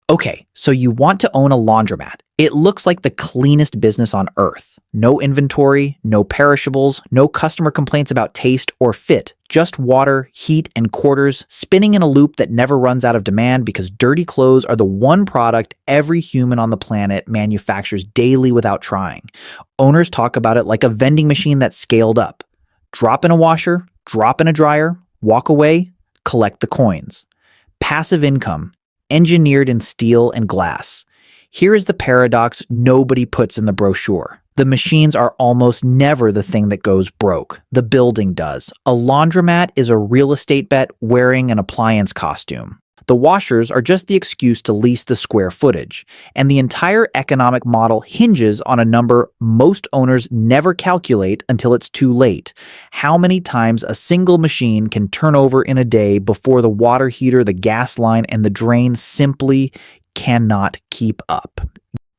Okay, so you want to own a laundromat. It looks like the cleanest business on earth. No inventory, no perishables, no customer complaints about taste or fit, just water, heat, and quarters spinning in a loop that never runs out of demand because dirty clothes are the one product every human on the planet manufactures daily without trying. Owners talk about it like a vending machine that's scaled up. Drop in a washer, drop in a dryer, walk away, collect the coins. Passive income, engineered in steel and glass. Here is the paradox nobody puts in the brochure. The machines are almost never the thing that goes broke. The building does. A laundromat is a real estate bet wearing an appliance costume. The washers are just the excuse to lease the square footage, and the entire economic model hinges on a number most owners never calculate until it's too late. How many times a single machine can turn over in a day before the water heater, the gas line, and the drain simply cannot keep up.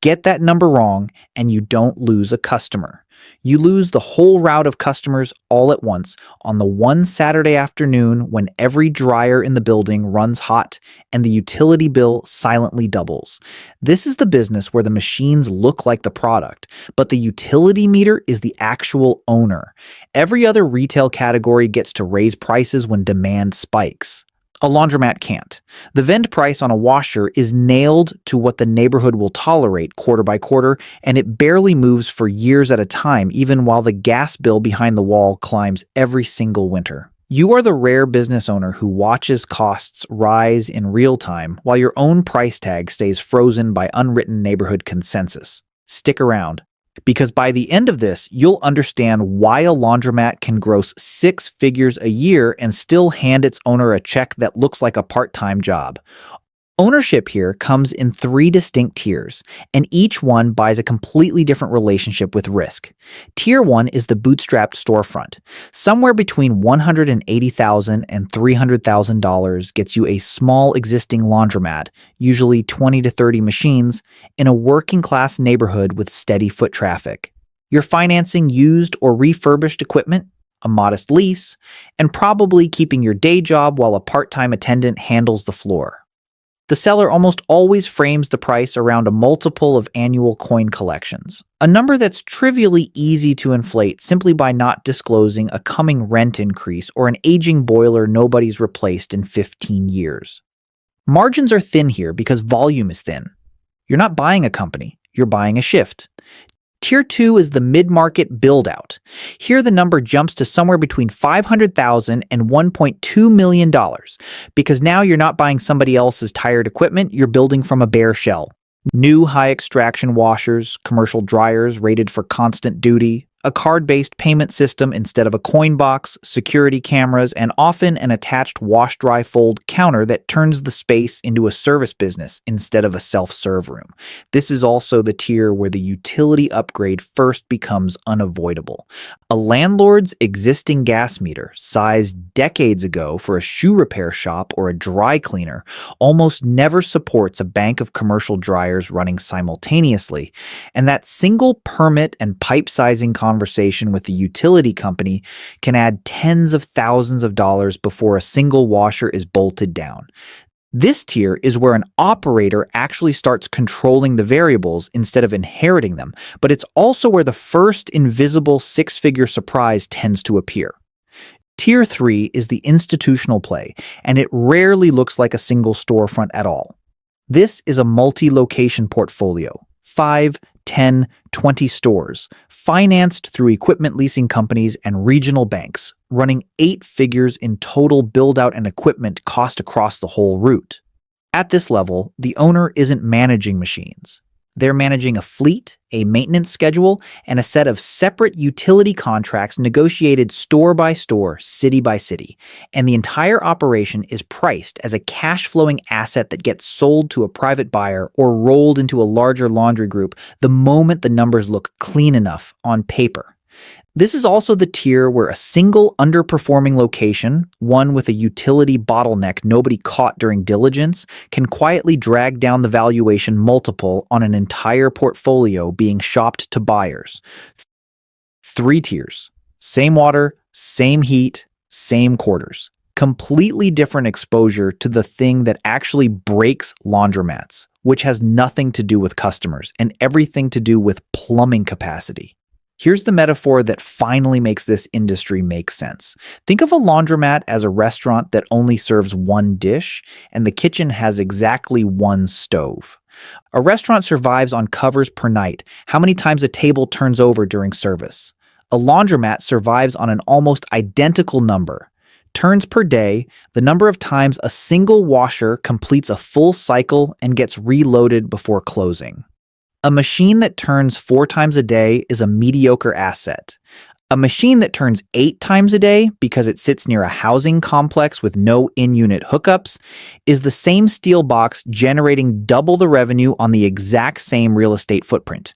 Get that number wrong, and you don't lose a customer. You lose the whole route of customers all at once on the one Saturday afternoon when every dryer in the building runs hot and the utility bill silently doubles. This is the business where the machines look like the product, but the utility meter is the actual owner. Every other retail category gets to raise prices when demand spikes. A laundromat can't. The vend price on a washer is nailed to what the neighborhood will tolerate quarter by quarter, and it barely moves for years at a time, even while the gas bill behind the wall climbs every single winter. You are the rare business owner who watches costs rise in real time while your own price tag stays frozen by unwritten neighborhood consensus. Stick around, because by the end of this, you'll understand why a laundromat can gross six figures a year and still hand its owner a check that looks like a part-time job. Ownership here comes in three distinct tiers, and each one buys a completely different relationship with risk. Tier 1 is the bootstrapped storefront. Somewhere between $180,000 and $300,000 gets you a small existing laundromat, usually 20 to 30 machines, in a working-class neighborhood with steady foot traffic. You're financing used or refurbished equipment, a modest lease, and probably keeping your day job while a part-time attendant handles the floor. The seller almost always frames the price around a multiple of annual coin collections, a number that's trivially easy to inflate simply by not disclosing a coming rent increase or an aging boiler nobody's replaced in 15 years. Margins are thin here because volume is thin. You're not buying a company, you're buying a shift. Tier 2 is the mid-market build-out. Here the number jumps to somewhere between $500,000 and $1.2 million, because now you're not buying somebody else's tired equipment, you're building from a bare shell. New high-extraction washers, commercial dryers rated for constant duty, a card-based payment system instead of a coin box, security cameras, and often an attached wash-dry-fold counter that turns the space into a service business instead of a self-serve room. This is also the tier where the utility upgrade first becomes unavoidable. A landlord's existing gas meter, sized decades ago for a shoe repair shop or a dry cleaner, almost never supports a bank of commercial dryers running simultaneously, and that single permit and pipe sizing conversation with the utility company can add tens of thousands of dollars before a single washer is bolted down. This tier is where an operator actually starts controlling the variables instead of inheriting them, but it's also where the first invisible six-figure surprise tends to appear. Tier 3 is the institutional play, and it rarely looks like a single storefront at all. This is a multi-location portfolio, 5, 10, 20 stores, financed through equipment leasing companies and regional banks, running 8 figures in total build-out and equipment cost across the whole route. At this level, the owner isn't managing machines. They're managing a fleet, a maintenance schedule, and a set of separate utility contracts negotiated store by store, city by city. And the entire operation is priced as a cash-flowing asset that gets sold to a private buyer or rolled into a larger laundry group the moment the numbers look clean enough on paper. This is also the tier where a single underperforming location, one with a utility bottleneck nobody caught during diligence, can quietly drag down the valuation multiple on an entire portfolio being shopped to buyers. 3 tiers. Same water, same heat, same quarters. Completely different exposure to the thing that actually breaks laundromats, which has nothing to do with customers and everything to do with plumbing capacity. Here's the metaphor that finally makes this industry make sense. Think of a laundromat as a restaurant that only serves one dish, and the kitchen has exactly one stove. A restaurant survives on covers per night, how many times a table turns over during service. A laundromat survives on an almost identical number. Turns per day, the number of times a single washer completes a full cycle and gets reloaded before closing. A machine that turns 4 times a day is a mediocre asset. A machine that turns 8 times a day because it sits near a housing complex with no in-unit hookups is the same steel box generating double the revenue on the exact same real estate footprint.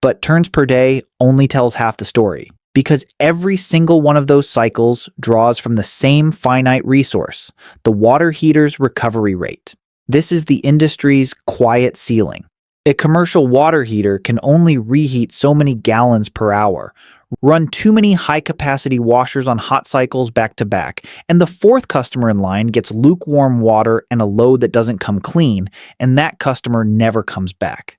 But turns per day only tells half the story, because every single one of those cycles draws from the same finite resource, the water heater's recovery rate. This is the industry's quiet ceiling. A commercial water heater can only reheat so many gallons per hour, run too many high-capacity washers on hot cycles back to back, and the fourth customer in line gets lukewarm water and a load that doesn't come clean, and that customer never comes back.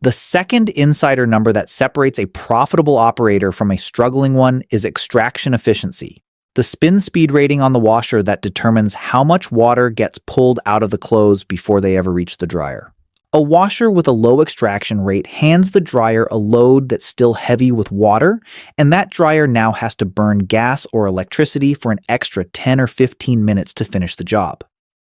The second insider number that separates a profitable operator from a struggling one is extraction efficiency, the spin speed rating on the washer that determines how much water gets pulled out of the clothes before they ever reach the dryer. A washer with a low extraction rate hands the dryer a load that's still heavy with water, and that dryer now has to burn gas or electricity for an extra 10 or 15 minutes to finish the job.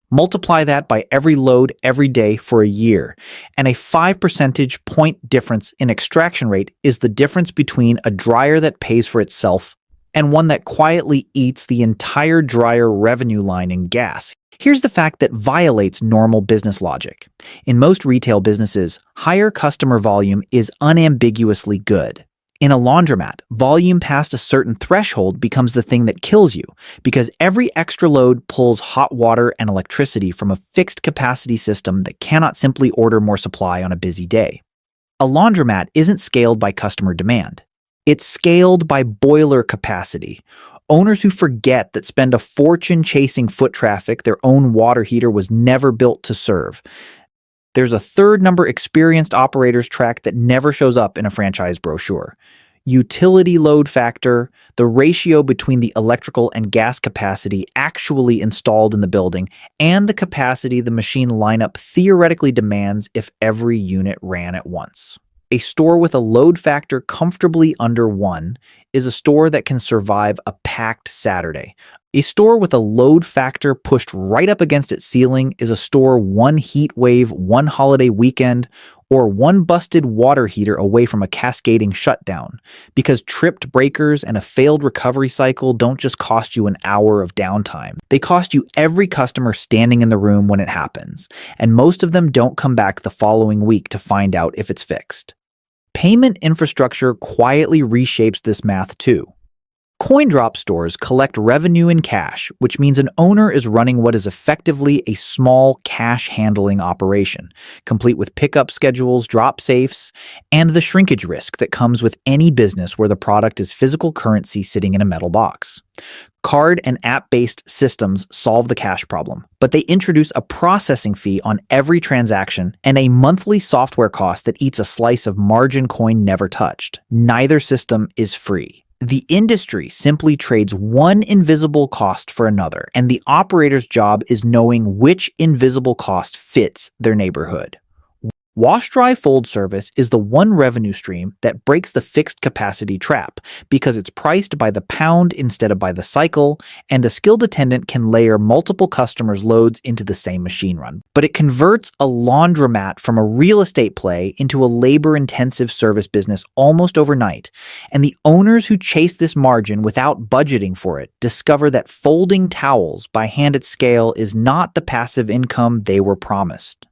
Multiply that by every load every day for a year, and a 5 percentage point difference in extraction rate is the difference between a dryer that pays for itself and one that quietly eats the entire dryer revenue line in gas. Here's the fact that violates normal business logic. In most retail businesses, higher customer volume is unambiguously good. In a laundromat, volume past a certain threshold becomes the thing that kills you, because every extra load pulls hot water and electricity from a fixed capacity system that cannot simply order more supply on a busy day. A laundromat isn't scaled by customer demand. It's scaled by boiler capacity. Owners who forget that spend a fortune chasing foot traffic their own water heater was never built to serve. There's a third number experienced operators track that never shows up in a franchise brochure. Utility load factor, the ratio between the electrical and gas capacity actually installed in the building, and the capacity the machine lineup theoretically demands if every unit ran at once. A store with a load factor comfortably under 1 is a store that can survive a packed Saturday. A store with a load factor pushed right up against its ceiling is a store one heat wave, one holiday weekend, or one busted water heater away from a cascading shutdown, because tripped breakers and a failed recovery cycle don't just cost you an hour of downtime. They cost you every customer standing in the room when it happens, and most of them don't come back the following week to find out if it's fixed. Payment infrastructure quietly reshapes this math too. Coin drop stores collect revenue in cash, which means an owner is running what is effectively a small cash handling operation, complete with pickup schedules, drop safes, and the shrinkage risk that comes with any business where the product is physical currency sitting in a metal box. Card and app-based systems solve the cash problem, but they introduce a processing fee on every transaction and a monthly software cost that eats a slice of margin coin never touched. Neither system is free. The industry simply trades one invisible cost for another, and the operator's job is knowing which invisible cost fits their neighborhood. Wash, dry, fold service is the one revenue stream that breaks the fixed capacity trap because it's priced by the pound instead of by the cycle, and a skilled attendant can layer multiple customers' loads into the same machine run. But it converts a laundromat from a real estate play into a labor-intensive service business almost overnight, and the owners who chase this margin without budgeting for it discover that folding towels by hand at scale is not the passive income they were promised.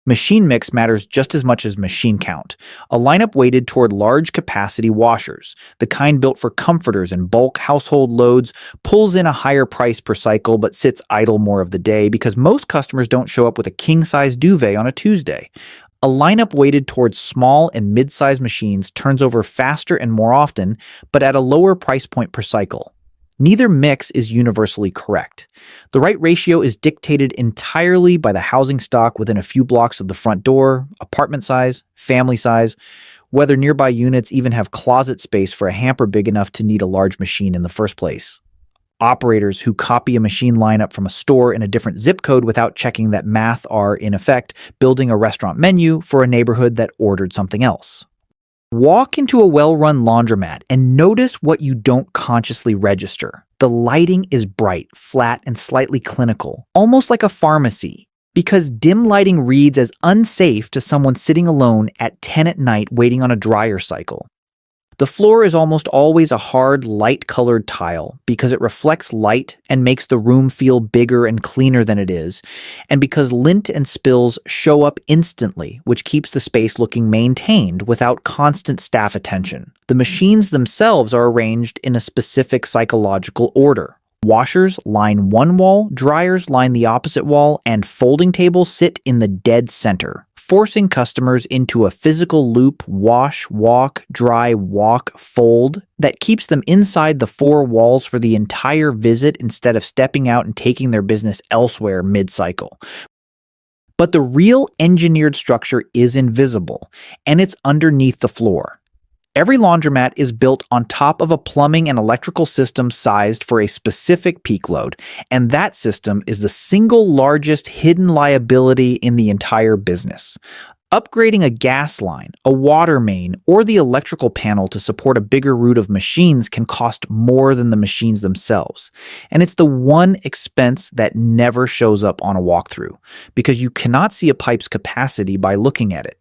Machine mix matters just as much as machine count. A lineup weighted toward large capacity washers, the kind built for comforters and bulk household loads, pulls in a higher price per cycle but sits idle more of the day because most customers don't show up with a king-size duvet on a Tuesday. A lineup weighted towards small and mid-size machines turns over faster and more often, but at a lower price point per cycle. Neither mix is universally correct. The right ratio is dictated entirely by the housing stock within a few blocks of the front door, apartment size, family size, whether nearby units even have closet space for a hamper big enough to need a large machine in the first place. Operators who copy a machine lineup from a store in a different zip code without checking that math are, in effect, building a restaurant menu for a neighborhood that ordered something else. Walk into a well-run laundromat and notice what you don't consciously register. The lighting is bright, flat, and slightly clinical, almost like a pharmacy, because dim lighting reads as unsafe to someone sitting alone at 10 at night waiting on a dryer cycle. The floor is almost always a hard, light-colored tile because it reflects light and makes the room feel bigger and cleaner than it is, and because lint and spills show up instantly, which keeps the space looking maintained without constant staff attention. The machines themselves are arranged in a specific psychological order. Washers line one wall, dryers line the opposite wall, and folding tables sit in the dead center, forcing customers into a physical loop wash, walk, dry, walk, fold that keeps them inside the four walls for the entire visit instead of stepping out and taking their business elsewhere mid-cycle. But the real engineered structure is invisible, and it's underneath the floor. Every laundromat is built on top of a plumbing and electrical system sized for a specific peak load, and that system is the single largest hidden liability in the entire business. Upgrading a gas line, a water main, or the electrical panel to support a bigger route of machines can cost more than the machines themselves. And it's the one expense that never shows up on a walkthrough, because you cannot see a pipe's capacity by looking at it.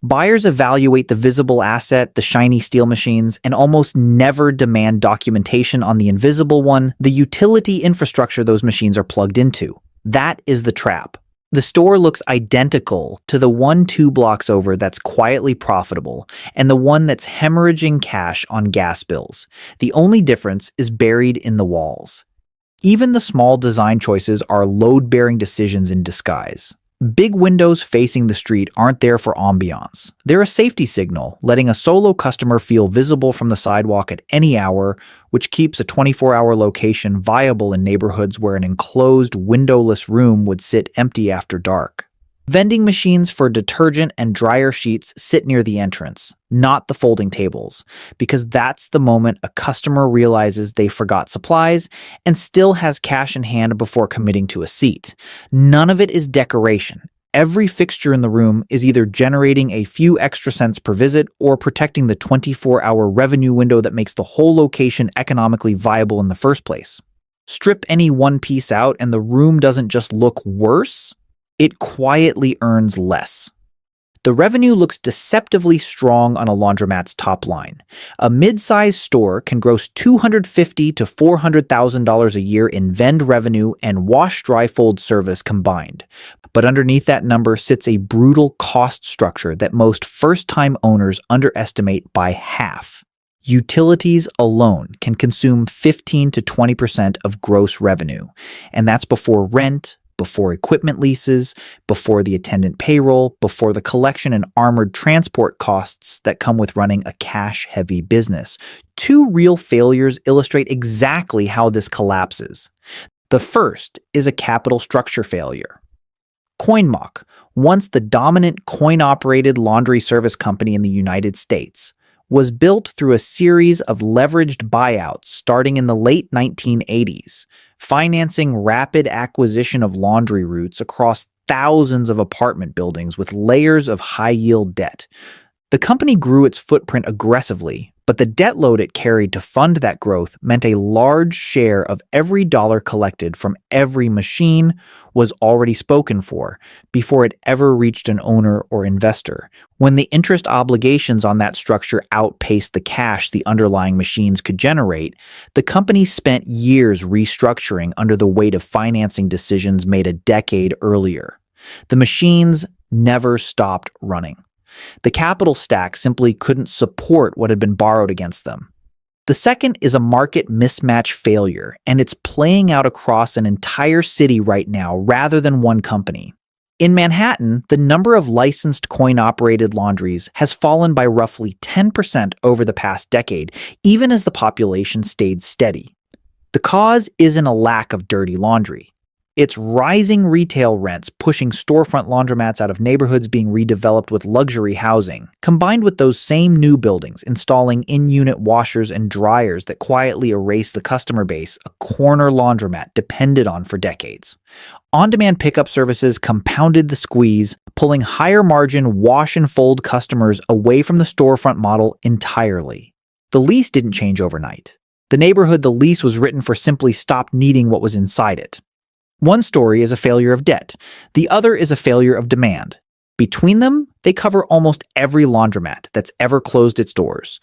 Buyers evaluate the visible asset, the shiny steel machines, and almost never demand documentation on the invisible one, the utility infrastructure those machines are plugged into. That is the trap. The store looks identical to the one 2 blocks over that's quietly profitable and the one that's hemorrhaging cash on gas bills. The only difference is buried in the walls. Even the small design choices are load-bearing decisions in disguise. Big windows facing the street aren't there for ambiance. They're a safety signal, letting a solo customer feel visible from the sidewalk at any hour, which keeps a 24-hour location viable in neighborhoods where an enclosed, windowless room would sit empty after dark. Vending machines for detergent and dryer sheets sit near the entrance, not the folding tables, because that's the moment a customer realizes they forgot supplies and still has cash in hand before committing to a seat. None of it is decoration. Every fixture in the room is either generating a few extra cents per visit or protecting the 24-hour revenue window that makes the whole location economically viable in the first place. Strip any one piece out and the room doesn't just look worse, it quietly earns less. The revenue looks deceptively strong on a laundromat's top line. A mid-sized store can gross $250,000 to $400,000 a year in vend revenue and wash-dry-fold service combined. But underneath that number sits a brutal cost structure that most first-time owners underestimate by half. Utilities alone can consume 15 to 20% of gross revenue, and that's before rent, before equipment leases, before the attendant payroll, before the collection and armored transport costs that come with running a cash-heavy business. Two real failures illustrate exactly how this collapses. The first is a capital structure failure. CoinMock, once the dominant coin-operated laundry service company in the United States, was built through a series of leveraged buyouts starting in the late 1980s, financing rapid acquisition of laundry routes across thousands of apartment buildings with layers of high-yield debt. The company grew its footprint aggressively, but the debt load it carried to fund that growth meant a large share of every dollar collected from every machine was already spoken for before it ever reached an owner or investor. When the interest obligations on that structure outpaced the cash the underlying machines could generate, the company spent years restructuring under the weight of financing decisions made a decade earlier. The machines never stopped running. The capital stack simply couldn't support what had been borrowed against them. The second is a market mismatch failure, and it's playing out across an entire city right now rather than one company. In Manhattan, the number of licensed coin-operated laundries has fallen by roughly 10% over the past decade, even as the population stayed steady. The cause isn't a lack of dirty laundry. It's rising retail rents pushing storefront laundromats out of neighborhoods being redeveloped with luxury housing, combined with those same new buildings installing in-unit washers and dryers that quietly erase the customer base a corner laundromat depended on for decades. On-demand pickup services compounded the squeeze, pulling higher-margin wash-and-fold customers away from the storefront model entirely. The lease didn't change overnight. The neighborhood the lease was written for simply stopped needing what was inside it. One story is a failure of debt. The other is a failure of demand. Between them, they cover almost every laundromat that's ever closed its doors.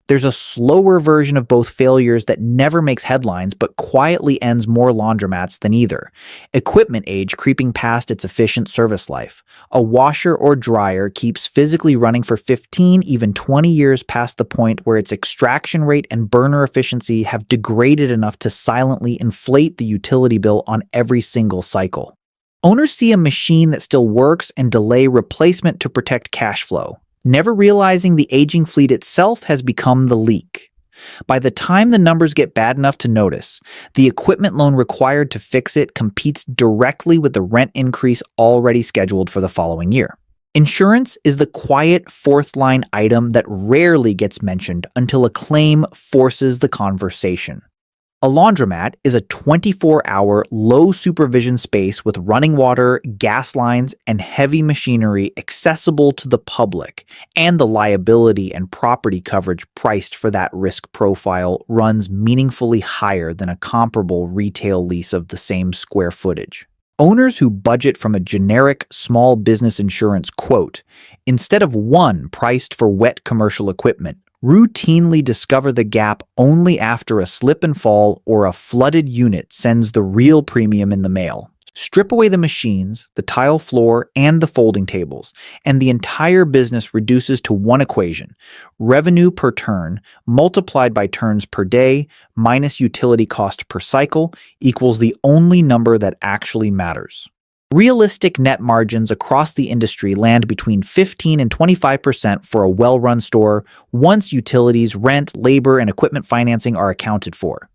There's a slower version of both failures that never makes headlines but quietly ends more laundromats than either. Equipment age creeping past its efficient service life. A washer or dryer keeps physically running for 15, even 20 years past the point where its extraction rate and burner efficiency have degraded enough to silently inflate the utility bill on every single cycle. Owners see a machine that still works and delay replacement to protect cash flow, never realizing the aging fleet itself has become the leak. By the time the numbers get bad enough to notice, the equipment loan required to fix it competes directly with the rent increase already scheduled for the following year. Insurance is the quiet fourth-line item that rarely gets mentioned until a claim forces the conversation. A laundromat is a 24-hour, low-supervision space with running water, gas lines, and heavy machinery accessible to the public, and the liability and property coverage priced for that risk profile runs meaningfully higher than a comparable retail lease of the same square footage. Owners who budget from a generic small business insurance quote, instead of one priced for wet commercial equipment, routinely discover the gap only after a slip and fall or a flooded unit sends the real premium in the mail. Strip away the machines, the tile floor, and the folding tables, and the entire business reduces to one equation: revenue per turn multiplied by turns per day minus utility cost per cycle equals the only number that actually matters. Realistic net margins across the industry land between 15 and 25% for a well-run store once utilities, rent, labor, and equipment financing are accounted for.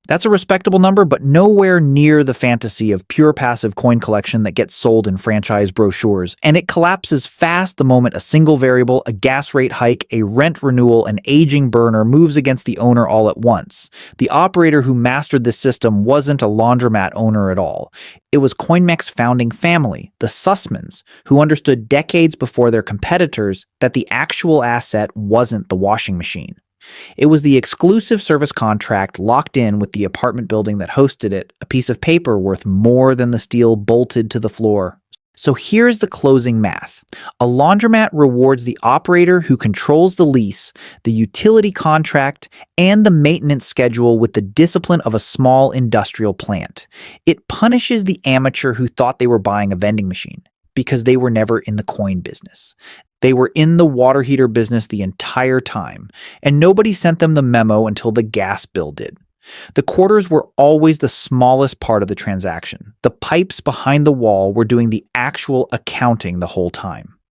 That's a respectable number, but nowhere near the fantasy of pure passive coin collection that gets sold in franchise brochures, and it collapses fast the moment a single variable, a gas rate hike, a rent renewal, an aging burner moves against the owner all at once. The operator who mastered this system wasn't a laundromat owner at all. It was CoinMech's founding family, the Sussmans, who understood decades before their competitors that the actual asset wasn't the washing machine. It was the exclusive service contract locked in with the apartment building that hosted it, a piece of paper worth more than the steel bolted to the floor. So here's the closing math. A laundromat rewards the operator who controls the lease, the utility contract, and the maintenance schedule with the discipline of a small industrial plant. It punishes the amateur who thought they were buying a vending machine, because they were never in the coin business. They were in the water heater business the entire time, and nobody sent them the memo until the gas bill did. The quarters were always the smallest part of the transaction. The pipes behind the wall were doing the actual accounting the whole time.